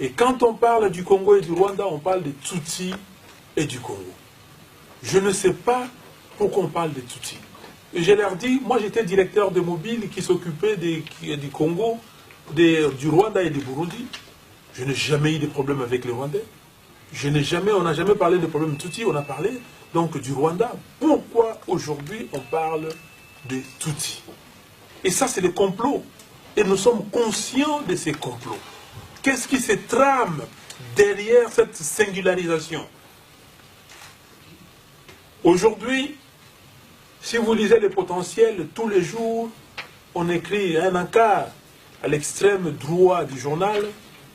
Et quand on parle du Congo et du Rwanda, on parle des Tutsis et du Congo. Je ne sais pas pourquoi on parle des Tutsis. Et je leur dis, moi j'étais directeur de mobile qui s'occupait du Congo, du Rwanda et du Burundi. Je n'ai jamais eu de problème avec les Rwandais. On n'a jamais parlé de problème Tutsi, on a parlé donc du Rwanda. Pourquoi aujourd'hui on parle de Tutsi? Et ça c'est des complots. Et nous sommes conscients de ces complots. Qu'est-ce qui se trame derrière cette singularisation? Aujourd'hui, si vous lisez les potentiels, tous les jours, on écrit un encart à l'extrême droit du journal,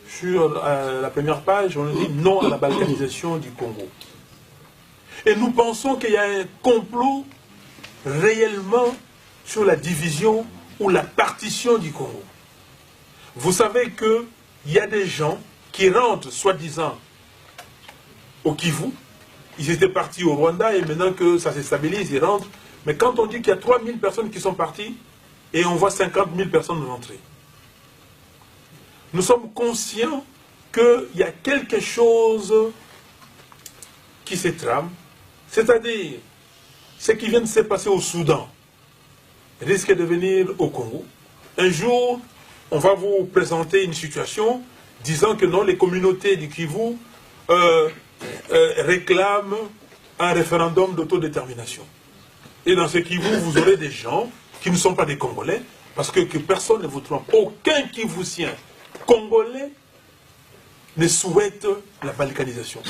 sur la première page, on dit non à la balkanisation du Congo. Et nous pensons qu'il y a un complot réellement sur la division ou la partition du Congo. Vous savez qu'il y a des gens qui rentrent, soi-disant, au Kivu. Ils étaient partis au Rwanda et maintenant que ça se stabilise, ils rentrent. Mais quand on dit qu'il y a 3000 personnes qui sont parties et on voit 50 000 personnes rentrer, nous sommes conscients qu'il y a quelque chose qui se trame, c'est-à-dire ce qui vient de se passer au Soudan risque de venir au Congo. Un jour, on va vous présenter une situation disant que non, les communautés du Kivu réclament un référendum d'autodétermination. Et dans ce Kivu, vous aurez des gens qui ne sont pas des Congolais, parce que personne ne vous trompe. Aucun Kivusien Congolais ne souhaite la balkanisation.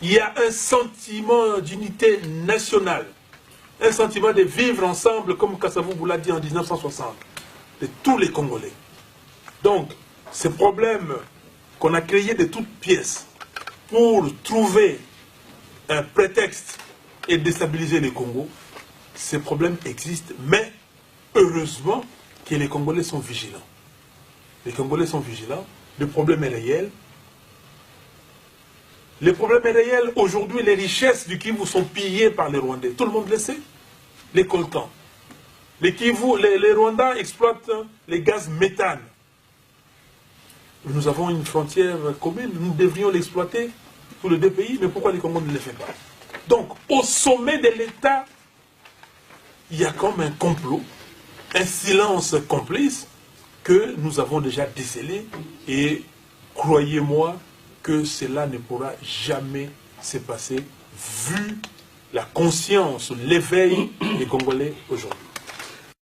Il y a un sentiment d'unité nationale, un sentiment de vivre ensemble, comme Kassavou vous l'a dit en 1960, de tous les Congolais. Donc, ces problèmes qu'on a créés de toutes pièces pour trouver un prétexte et déstabiliser les Congos, ces problèmes existent, mais heureusement que les Congolais sont vigilants. Les Congolais sont vigilants, le problème est réel. Le problème est réel, aujourd'hui les richesses du Kivu sont pillées par les Rwandais. Tout le monde le sait. Les coltans. Les Rwandais exploitent les gaz méthane. Nous avons une frontière commune, nous devrions l'exploiter pour les deux pays, mais pourquoi les Congolais ne le font pas? Donc, au sommet de l'État, il y a comme un complot, un silence complice que nous avons déjà décelé et croyez-moi que cela ne pourra jamais se passer vu la conscience, l'éveil des Congolais aujourd'hui.